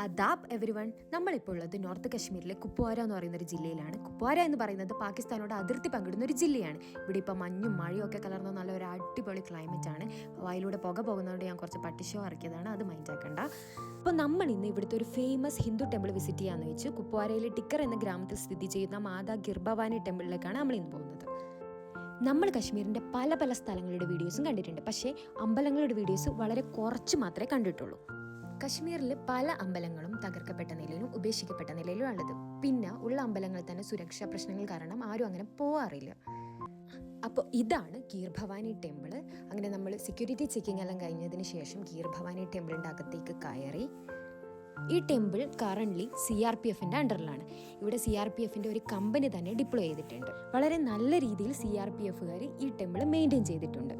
അദാബ് everyone. നമ്മളിപ്പോൾ ഉള്ളത് north കശ്മീരിലെ കുപ്വാര എന്ന് പറയുന്ന ഒരു ജില്ലയിലാണ്. കുപ്വാര എന്ന് പറയുന്നത് പാകിസ്ഥാനോട് അതിർത്തി പങ്കിടുന്ന ഒരു ജില്ലയാണ്. ഇവിടെ ഇപ്പോൾ മഞ്ഞും മഴയും ഒക്കെ കലർന്ന നല്ല ഒരു അടിപൊളി ക്ലൈമറ്റ് ആണ്. വായിലൂടെ പുക പോകുന്നതുകൊണ്ട് ഞാൻ കുറച്ച് പട്ടിഷോ ഇറക്കിയതാണ്, അത് മൈൻഡ് ആക്കണ്ട. അപ്പോൾ നമ്മൾ ഇന്ന് ഇവിടുത്തെ ഒരു ഫേമസ് ഹിന്ദു ടെമ്പിൾ വിസിറ്റ് ചെയ്യാമെന്ന് വെച്ച് കുപ്വാരയിലെ ടിക്കർ എന്ന ഗ്രാമത്തിൽ സ്ഥിതി ചെയ്യുന്ന മാതാ ഗിർഭവാനി ടെമ്പിളിലേക്കാണ് നമ്മൾ ഇന്ന് പോകുന്നത്. നമ്മൾ കശ്മീരിൻ്റെ പല പല സ്ഥലങ്ങളുടെ വീഡിയോസും കണ്ടിട്ടുണ്ട്, പക്ഷേ അമ്പലങ്ങളുടെ വീഡിയോസ് വളരെ കുറച്ച് മാത്രമേ കണ്ടിട്ടുള്ളൂ. കശ്മീരിൽ പല അമ്പലങ്ങളും തകർക്കപ്പെട്ട നിലയിലും ഉപേക്ഷിക്കപ്പെട്ട നിലയിലും ഉള്ളത്. പിന്നെ ഉള്ള അമ്പലങ്ങളിൽ തന്നെ സുരക്ഷാ പ്രശ്നങ്ങൾ കാരണം ആരും അങ്ങനെ പോവാറില്ല. അപ്പോൾ ഇതാണ് ഗീർഭവാനി ടെമ്പിൾ. അങ്ങനെ നമ്മൾ സെക്യൂരിറ്റി ചെക്കിംഗ് എല്ലാം കഴിഞ്ഞതിന് ശേഷം ഗീർഭവാനി ടെമ്പിളിൻ്റെ അകത്തേക്ക് കയറി. ഈ ടെമ്പിൾ കറൻ്റ്ലി CRPFൻ്റെ അണ്ടറിലാണ്. ഇവിടെ CRPFൻ്റെ ഒരു കമ്പനി തന്നെ ഡിപ്ലോയ് ചെയ്തിട്ടുണ്ട്. വളരെ നല്ല രീതിയിൽ CRPFുകാർ ഈ ടെമ്പിൾ മെയിൻറ്റെയിൻ ചെയ്തിട്ടുണ്ട്.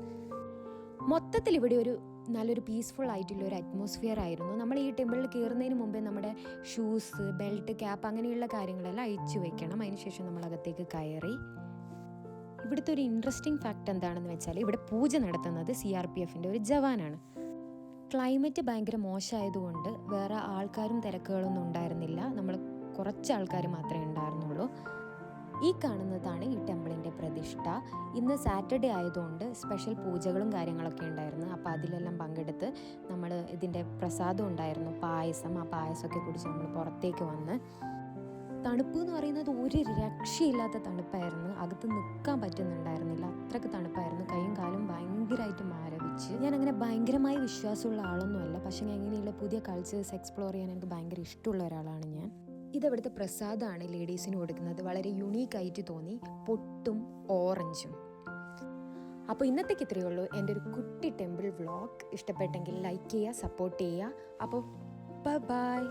മൊത്തത്തിൽ ഇവിടെ ഒരു നല്ലൊരു പീസ്ഫുൾ ആയിട്ടുള്ള ഒരു അറ്റ്മോസ്ഫിയർ ആയിരുന്നു. നമ്മൾ ഈ ടെമ്പിളിൽ കയറുന്നതിന് മുമ്പേ നമ്മുടെ ഷൂസ്, ബെൽറ്റ്, ക്യാപ്പ് അങ്ങനെയുള്ള കാര്യങ്ങളെല്ലാം അയച്ചു വെക്കണം. അതിനുശേഷം നമ്മൾ അകത്തേക്ക് കയറി. ഇവിടുത്തെ ഒരു ഇൻട്രസ്റ്റിംഗ് ഫാക്ട് എന്താണെന്ന് വെച്ചാൽ ഇവിടെ പൂജ നടത്തുന്നത് CRPFൻ്റെ ഒരു ജവാനാണ്. ക്ലൈമറ്റ് ഭയങ്കര മോശമായതുകൊണ്ട് വേറെ ആൾക്കാരും തിരക്കുകളൊന്നും ഉണ്ടായിരുന്നില്ല. നമ്മൾ കുറച്ച് ആൾക്കാർ മാത്രമേ ഉണ്ടായിരുന്നുള്ളൂ. ഈ കാണുന്നതാണ് ഈ ടെമ്പിളിൻ്റെ പ്രതിഷ്ഠ. ഇന്ന് സാറ്റർഡേ ആയതുകൊണ്ട് സ്പെഷ്യൽ പൂജകളും കാര്യങ്ങളൊക്കെ ഉണ്ടായിരുന്നു. അപ്പോൾ അതിലെല്ലാം പങ്കെടുത്ത് നമ്മൾ ഇതിൻ്റെ പ്രസാദം ഉണ്ടായിരുന്നു, പായസം. ആ പായസമൊക്കെ കുടിച്ച് നമ്മൾ പുറത്തേക്ക് വന്ന്. തണുപ്പ് എന്ന് പറയുന്നത് ഒരു രക്ഷയില്ലാത്ത തണുപ്പായിരുന്നു. അകത്ത് നിൽക്കാൻ പറ്റുന്നുണ്ടായിരുന്നില്ല, അത്രയ്ക്ക് തണുപ്പായിരുന്നു. കൈയും കാലും ഭയങ്കരമായിട്ട് മരവിച്ച്. ഞാൻ അങ്ങനെ ഭയങ്കരമായി വിശ്വാസമുള്ള ആളൊന്നുമല്ല, പക്ഷേ എങ്ങനെയുള്ള പുതിയ കൾച്ചേഴ്സ് എക്സ്പ്ലോർ ചെയ്യാൻ എനിക്ക് ഭയങ്കര ഇഷ്ടമുള്ള ഒരാളാണ് ഞാൻ. ഇതവിടുത്തെ പ്രസാദമാണ് ലേഡീസിന് കൊടുക്കുന്നത്. വളരെ യുണീക്കായിട്ട് തോന്നി, പൊട്ടും ഓറഞ്ചും. അപ്പോൾ ഇന്നത്തേക്ക് ഇത്രയേ ഉള്ളൂ എൻ്റെ ഒരു കുട്ടി ടെമ്പിൾ വ്ളോഗ്. ഇഷ്ടപ്പെട്ടെങ്കിൽ ലൈക്ക് ചെയ്യുക, സപ്പോർട്ട് ചെയ്യുക. അപ്പോൾ ബൈ.